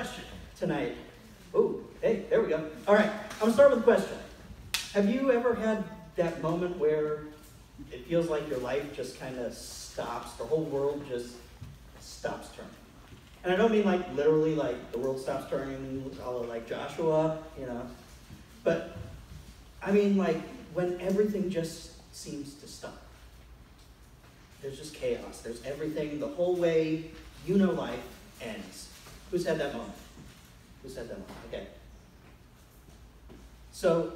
question tonight. Oh, hey, there we go. All right, I'm going to start with a question. Have you ever had that moment where it feels like your life just kind of stops, the whole world just stops turning? And I don't mean like literally like the world stops turning, all like Joshua, but I mean like when everything just seems to stop. There's just chaos. There's everything, the whole way life ends. Who's had that moment? Who's had that moment? Okay. So,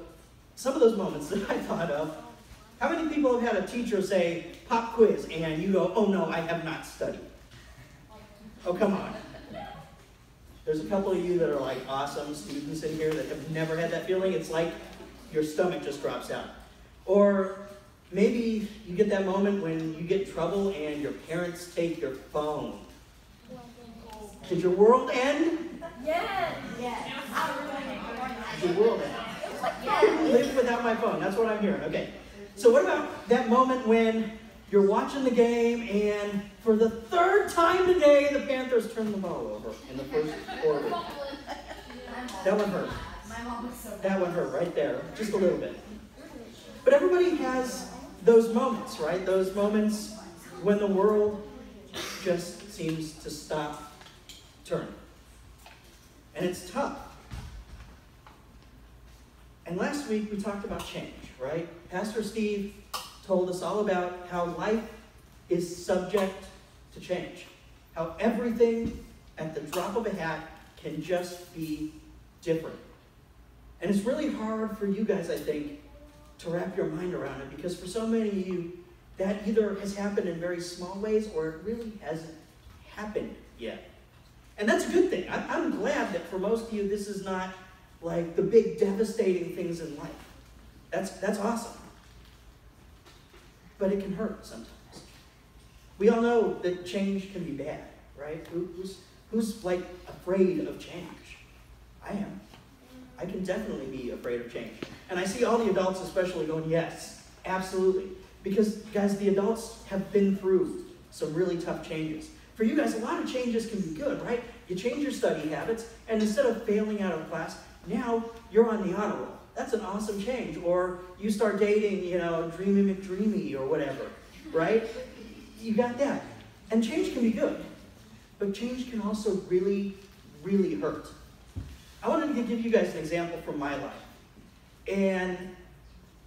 some of those moments that I thought of, how many people have had a teacher say, pop quiz, and you go, oh no, I have not studied? Oh, come on. There's a couple of you that are like awesome students in here that have never had that feeling. It's like your stomach just drops out. Or maybe you get that moment when you get in trouble and your parents take your phone. Did your world end? Yes. Did your world end? I couldn't live without my phone. That's what I'm hearing. Okay. So what about that moment when you're watching the game and for the third time today the Panthers turn the ball over in the first quarter? That one hurt. That one hurt right there. Just a little bit. But everybody has those moments, right? Those moments when the world just seems to stop turning. And it's tough. And last week we talked about change, right? Pastor Steve told us all about how life is subject to change. How everything at the drop of a hat can just be different. And it's really hard for you guys, I think, to wrap your mind around it, because for so many of you, that either has happened in very small ways or it really hasn't happened yet. And that's a good thing. I'm glad that for most of you, this is not like the big devastating things in life. That's awesome. But it can hurt sometimes. We all know that change can be bad, right? Who's like afraid of change? I am. I can definitely be afraid of change. And I see all the adults especially going, yes, absolutely. Because, guys, the adults have been through some really tough changes. For you guys, a lot of changes can be good, right? You change your study habits, and instead of failing out of class, now you're on the honor roll. That's an awesome change. Or you start dating, Dreamy McDreamy or whatever, right? You got that. And change can be good. But change can also really, really hurt. I wanted to give you guys an example from my life. And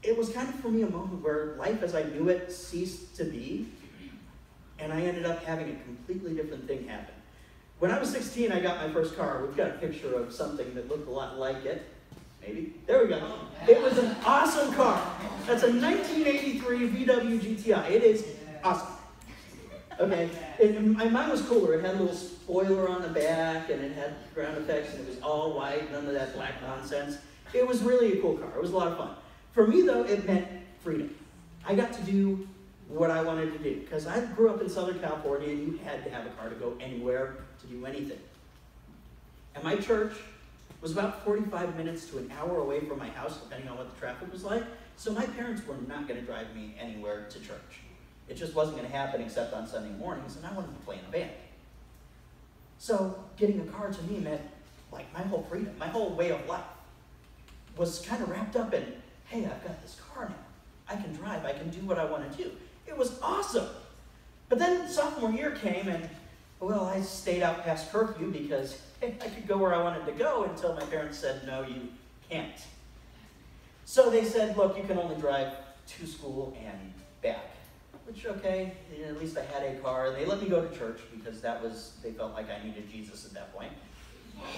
it was kind of for me a moment where life as I knew it ceased to be. And I ended up having a completely different thing happen. When I was 16, I got my first car. We've got a picture of something that looked a lot like it. Maybe. There we go. It was an awesome car. That's a 1983 VW GTI. It is awesome. Okay. Mine was cooler. It had a little spoiler on the back, and it had ground effects, and it was all white, none of that black nonsense. It was really a cool car. It was a lot of fun. For me, though, it meant freedom. I got to do what I wanted to do, because I grew up in Southern California, and you had to have a car to go anywhere, to do anything. And my church was about 45 minutes to an hour away from my house, depending on what the traffic was like. So my parents were not going to drive me anywhere to church. It just wasn't going to happen except on Sunday mornings, and I wanted to play in a band. So getting a car to me meant like my whole freedom, my whole way of life was kind of wrapped up in, hey, I've got this car now. I can drive, I can do what I want to do. It was awesome. But then sophomore year came and, well, I stayed out past curfew because I could go where I wanted to go until my parents said, no, you can't. So they said, look, you can only drive to school and back. Which, okay, at least I had a car. They let me go to church because they felt like I needed Jesus at that point.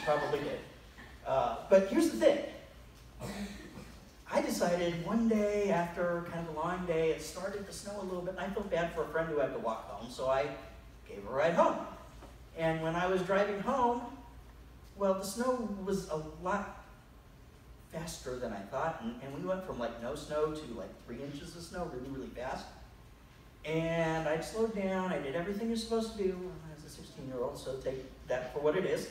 Probably did. But here's the thing. I decided one day after kind of a long day, it started to snow a little bit, and I felt bad for a friend who had to walk home, so I gave her a ride home. And when I was driving home, well, the snow was a lot faster than I thought, and we went from like no snow to like 3 inches of snow really, really fast. And I slowed down, I did everything you're supposed to do as a 16-year-old, so take that for what it is.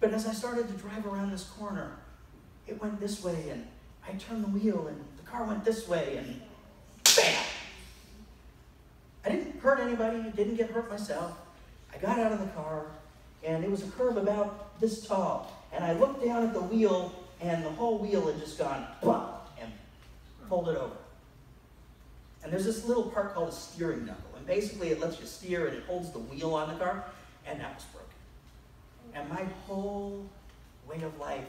But as I started to drive around this corner, it went this way, and I turned the wheel, and the car went this way, and bam! I didn't hurt anybody, didn't get hurt myself. I got out of the car, and it was a curve about this tall. And I looked down at the wheel, and the whole wheel had just gone plop and pulled it over. And there's this little part called a steering knuckle, and basically it lets you steer and it holds the wheel on the car, and that was broken. And my whole way of life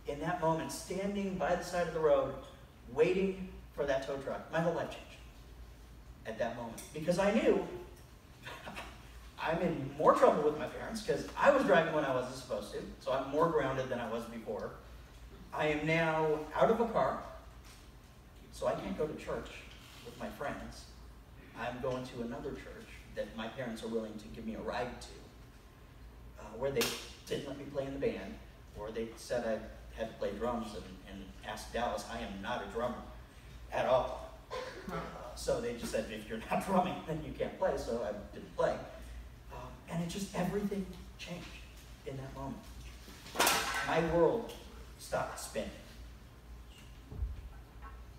in that moment, standing by the side of the road, waiting for that tow truck, my whole life changed at that moment. Because I knew I'm in more trouble with my parents because I was driving when I wasn't supposed to, so I'm more grounded than I was before. I am now out of a car, so I can't go to church with my friends. I'm going to another church that my parents are willing to give me a ride to, where they didn't let me play in the band, or they said I had to play drums and asked Dallas. I am not a drummer at all. So they just said, if you're not drumming, then you can't play, so I didn't play. And it just, everything changed in that moment. My world stopped spinning.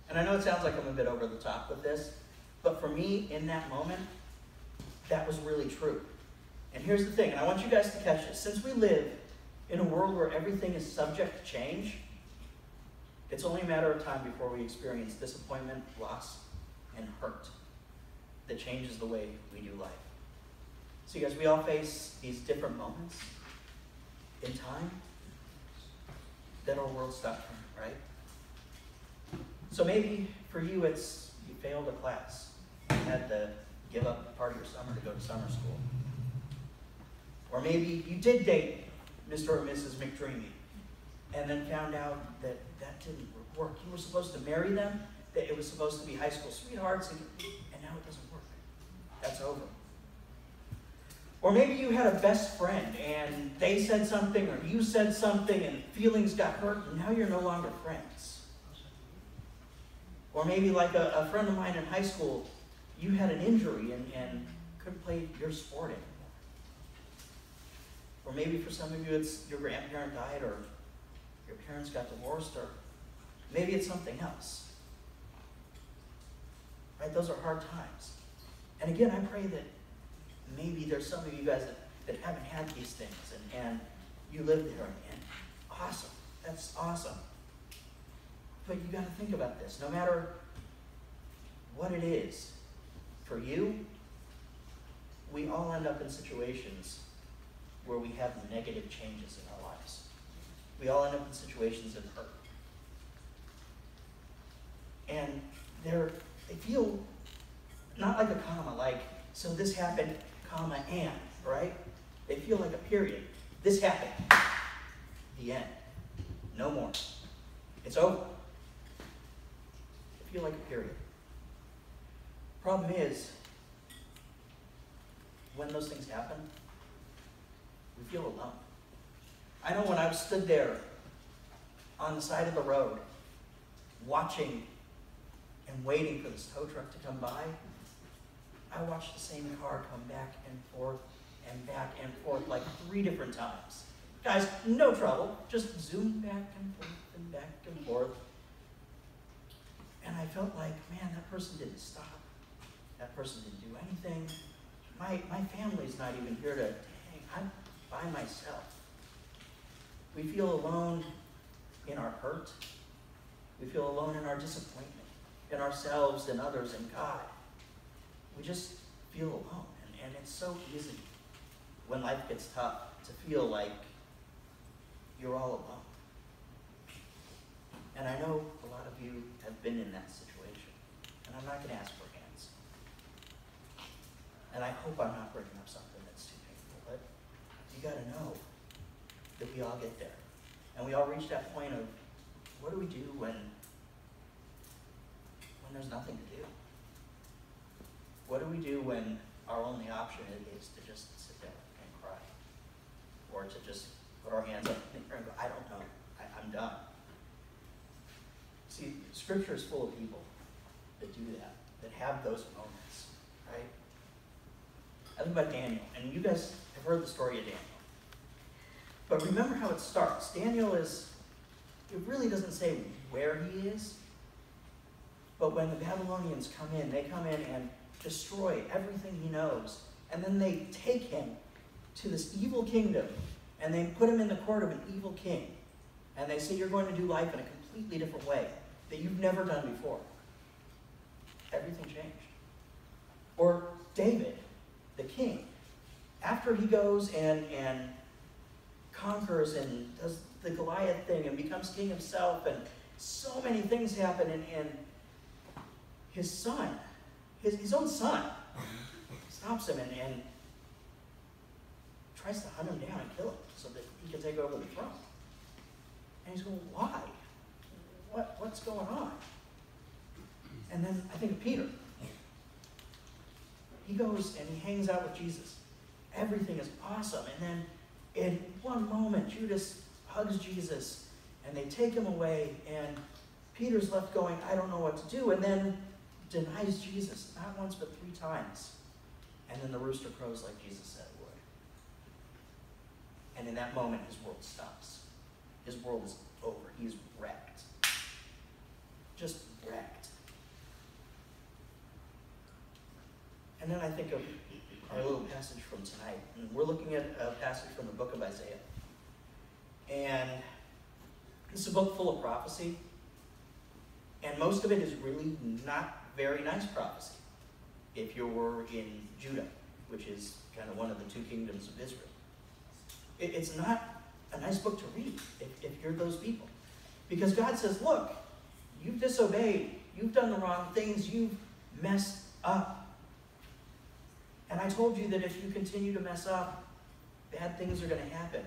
And I know it sounds like I'm a bit over the top with this, but for me, in that moment, that was really true. And here's the thing, and I want you guys to catch this. Since we live in a world where everything is subject to change, it's only a matter of time before we experience disappointment, loss, and hurt that changes the way we do life. So you guys, we all face these different moments in time that our world stops turning, right? So maybe for you it's you failed a class. You had to give up part of your summer to go to summer school. Or maybe you did date Mr. or Mrs. McDreamy and then found out that that didn't work. You were supposed to marry them, that it was supposed to be high school sweethearts, and now it doesn't work. That's over. Or maybe you had a best friend and they said something or you said something and feelings got hurt and now you're no longer friends. Or maybe like a friend of mine in high school, you had an injury and couldn't play your sport anymore. Or maybe for some of you it's your grandparent died or your parents got divorced, or maybe it's something else. Right? Those are hard times. And again, I pray that maybe there's some of you guys that haven't had these things and you live there and awesome. That's awesome. But you got to think about this. No matter what it is for you, we all end up in situations where we have negative changes in our lives. We all end up in situations of hurt. And they feel not like a comma, like, so this happened, comma, and, right? They feel like a period. This happened. The end. No more. It's over. They feel like a period. Problem is, when those things happen, we feel alone. I know when I stood there on the side of the road, watching and waiting for this tow truck to come by, I watched the same car come back and forth like 3 different times. Guys, no trouble. Just zoom back and forth and back and forth. And I felt like, man, that person didn't stop. That person didn't do anything. My family's not even here to, dang, I'm by myself. We feel alone in our hurt. We feel alone in our disappointment, in ourselves and others and God. We just feel alone. And it's so easy when life gets tough to feel like you're all alone. And I know a lot of you have been in that situation. And I'm not going to ask for hands. And I hope I'm not bringing up something that's too painful. But you got to know that we all get there. And we all reach that point of, what do we do when there's nothing to do? What do we do when our only option is to just sit there and cry? Or to just put our hands up and go, I don't know, I'm done. See, Scripture is full of people that do that have those moments, right? I think about Daniel, and you guys have heard the story of Daniel. But remember how it starts. Daniel it really doesn't say where he is, but when the Babylonians come in, they come in and destroy everything he knows, and then they take him to this evil kingdom, and they put him in the court of an evil king. And they say, you're going to do life in a completely different way that you've never done before. Everything changed. Or David, the king, after he goes and conquers and does the Goliath thing and becomes king himself, and so many things happen, and his son, his own son, stops him and tries to hunt him down and kill him so that he can take over the throne. And he's going, why? What's going on? And then I think of Peter. He goes and he hangs out with Jesus. Everything is awesome. And then in one moment, Judas hugs Jesus and they take him away, and Peter's left going, I don't know what to do, and then denies Jesus, not once but 3 times. And then the rooster crows like Jesus said it would. And in that moment, his world stops. His world is over. He's wrecked. Just wrecked. And then I think of our little passage from tonight. And we're looking at a passage from the book of Isaiah. And it's a book full of prophecy. And most of it is really not very nice prophecy. If you were in Judah, which is kind of one of the 2 kingdoms of Israel. It's not a nice book to read if you're those people. Because God says, look, you've disobeyed. You've done the wrong things. You've messed up. And I told you that if you continue to mess up, bad things are going to happen.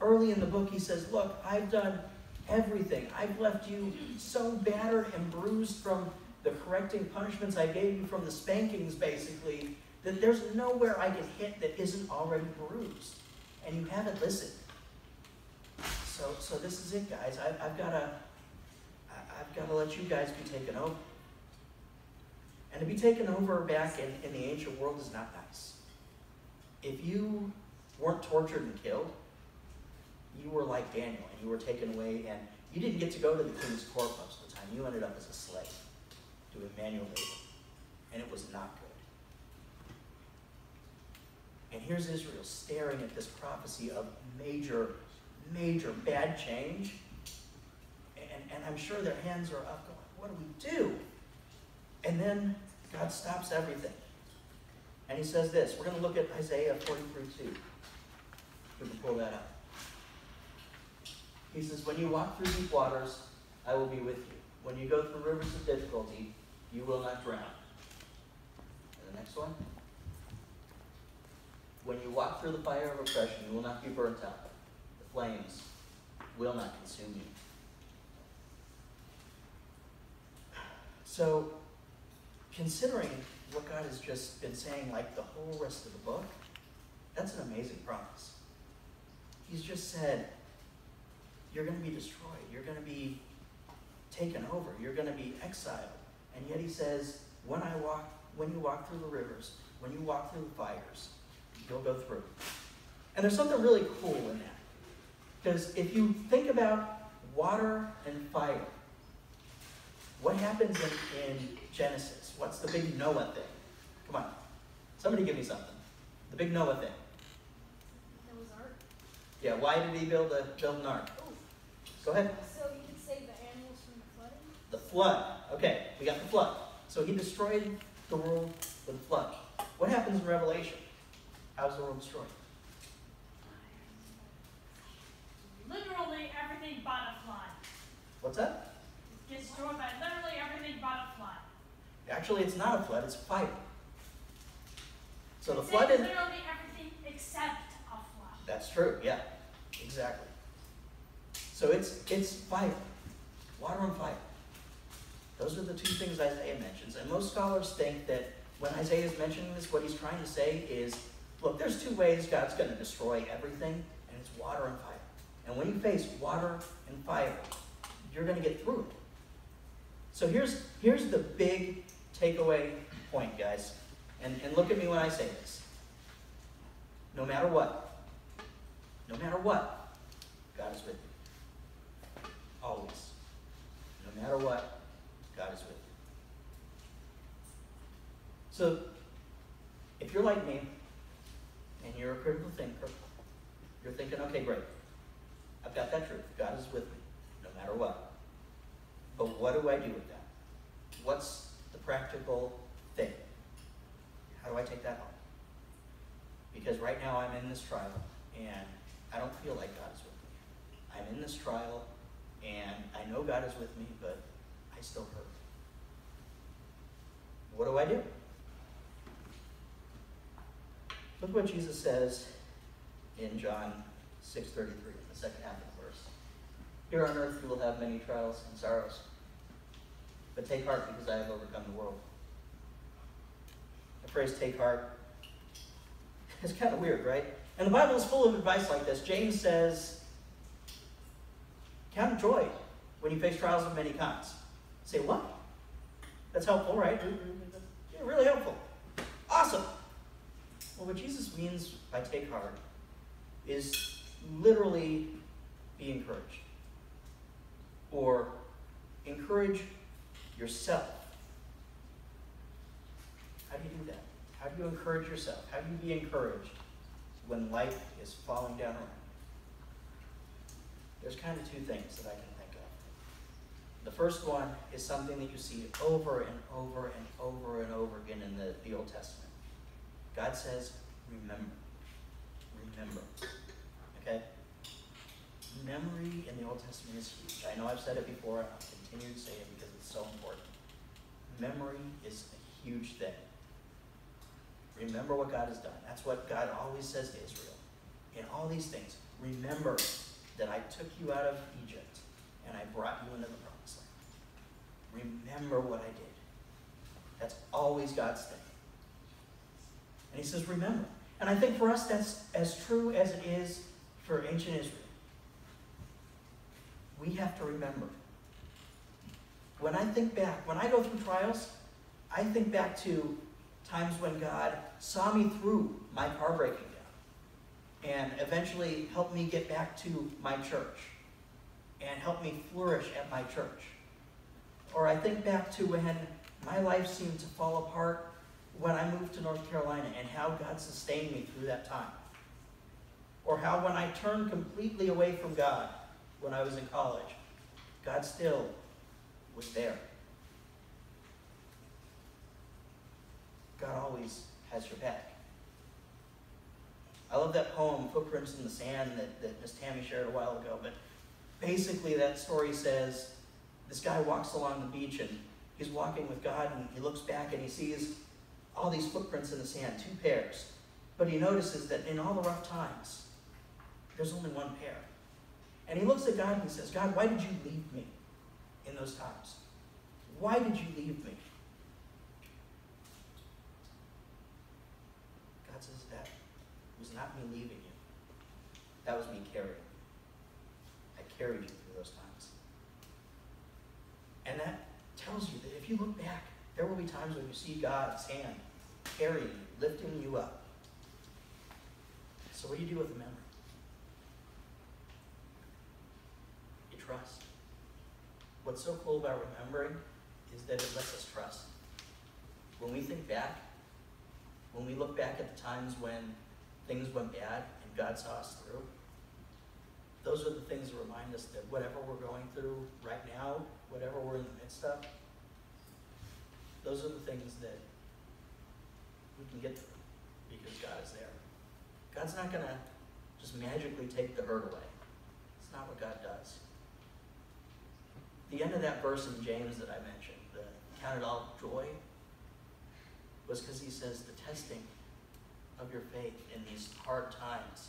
Early in the book, he says, look, I've done everything. I've left you so battered and bruised from the correcting punishments I gave you, from the spankings, basically, that there's nowhere I can hit that isn't already bruised. And you haven't listened. So this is it, guys. I've got to let you guys be taken over. And to be taken over back in the ancient world is not nice. If you weren't tortured and killed, you were like Daniel, and you were taken away, and you didn't get to go to the king's court most of the time. You ended up as a slave doing manual labor, and it was not good. And here's Israel staring at this prophecy of major, major bad change, and I'm sure their hands are up going, what do we do? And then God stops everything. And he says this. We're going to look at Isaiah 43:2. We can pull that up. He says, when you walk through deep waters, I will be with you. When you go through rivers of difficulty, you will not drown. And the next one. When you walk through the fire of oppression, you will not be burnt out. The flames will not consume you. So, considering what God has just been saying, like the whole rest of the book, that's an amazing promise. He's just said, you're going to be destroyed. You're going to be taken over. You're going to be exiled. And yet he says, when you walk through the rivers, when you walk through the fires, you'll go through. And there's something really cool in that. Because if you think about water and fire, what happens in Genesis? What's the big Noah thing? Come on. Somebody give me something. The big Noah thing. Noah's Ark. Yeah, why did he build an ark? Oh. Go ahead. So he could save the animals from the flooding? The flood. Okay, we got the flood. So he destroyed the world with a flood. What happens in Revelation? How's the world destroyed? Literally everything but a flood. What's that? It's destroyed by literally everything but a flood. Actually, it's not a flood, it's fire. So the It flood says is... literally everything except a flood. That's true, yeah. Exactly. So it's fire. Water and fire. Those are the 2 things Isaiah mentions. And most scholars think that when Isaiah is mentioning this, what he's trying to say is, look, there's 2 ways God's going to destroy everything, and it's water and fire. And when you face water and fire, you're going to get through it. So here's the big takeaway point, guys. And look at me when I say this. No matter what, God is with you. Always. No matter what, God is with you. So, if you're like me, and you're a critical thinker, okay, great. I've got that truth. God is with me, no matter what. But what do I do with that? What's the practical thing? How do I take that home? Because right now I'm in this trial, and I don't feel like God is with me. I'm in this trial, and I know God is with me, but I still hurt. What do I do? Look what Jesus says in John 6:33, in the second half of the verse. Here on earth you will have many trials and sorrows, but take heart because I have overcome the world. The phrase take heart is kind of weird, right? And the Bible is full of advice like this. James says, count joy when you face trials of many kinds. Say, what? That's helpful, right? Yeah, really helpful. Awesome. Well, what Jesus means by take heart is literally be encouraged. Or encourage yourself. How do you do that? How do you encourage yourself? How do you be encouraged when life is falling down around you? There's kind of two things that I can think of. The first one is something that you see over and over and over and over again in the Old Testament. God says, remember. Remember. Okay? Memory in the Old Testament is huge. I know I've said it before, and I'll continue to say it because it's so important. Memory is a huge thing. Remember what God has done. That's what God always says to Israel. In all these things, remember that I took you out of Egypt and I brought you into the promised land. Remember what I did. That's always God's thing. And he says, remember. And I think for us that's as true as it is for ancient Israel. We have to remember. When I think back, when I go through trials, I think back to times when God saw me through my car breaking down and eventually helped me get back to my church and helped me flourish at my church. Or I think back to when my life seemed to fall apart when I moved to North Carolina and how God sustained me through that time. Or how when I turned completely away from God when I was in college, God still was there. God always has your back. I love that poem, Footprints in the Sand, that Miss Tammy shared a while ago, but basically that story says this guy walks along the beach and he's walking with God and he looks back and he sees all these footprints in the sand, 2 pairs. But he notices that in all the rough times, there's only 1 pair. And he looks at God and he says, God, why did you leave me in those times? Why did you leave me? God says, that was not me leaving you. That was me carrying you. I carried you through those times. And that tells you that if you look back, there will be times when you see God's hand carrying you, lifting you up. So what do you do with the memory? You trust. What's so cool about remembering is that it lets us trust. When we think back, when we look back at the times when things went bad and God saw us through, those are the things that remind us that whatever we're going through right now, whatever we're in the midst of, those are the things that we can get through because God is there. God's not going to just magically take the hurt away. It's not what God does. The end of that verse in James that I mentioned, the count it all joy, was because he says the testing of your faith in these hard times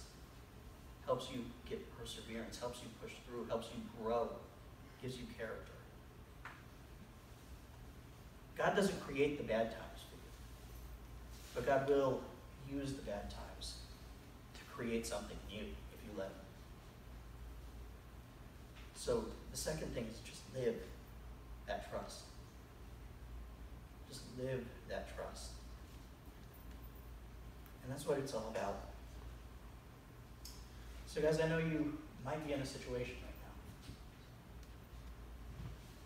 helps you get perseverance, helps you push through, helps you grow, gives you character. God doesn't create the bad times for you, but God will use the bad times to create something new if you let him. So the second thing is just live that trust. Just live that trust. And that's what it's all about. So guys, I know you might be in a situation right now.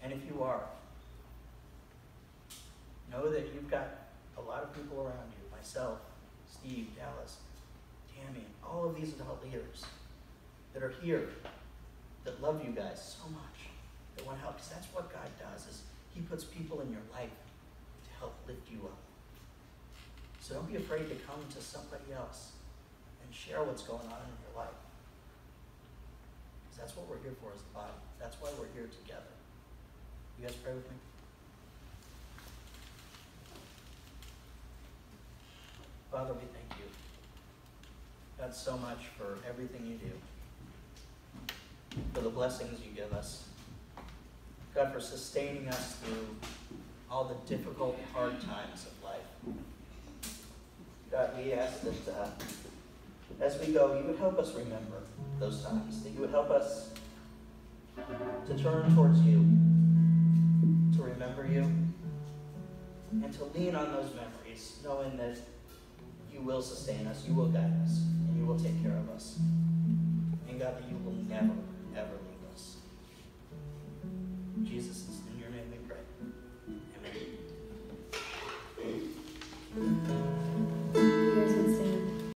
And if you are, know that you've got a lot of people around you, myself, Steve, Dallas, Tammy, all of these adult leaders that are here, that love you guys so much, that want to help, because that's what God does, is he puts people in your life to help lift you up. So don't be afraid to come to somebody else and share what's going on in your life. Because that's what we're here for as a body. That's why we're here together. You guys pray with me? Father, we thank you, God, so much for everything you do, for the blessings you give us, God, for sustaining us through all the difficult, hard times of life. God, we ask that as we go, you would help us remember those times, that you would help us to turn towards you, to remember you, and to lean on those memories, knowing that you will sustain us, you will guide us, and you will take care of us. And God, that you will never, ever leave us. In Jesus' name.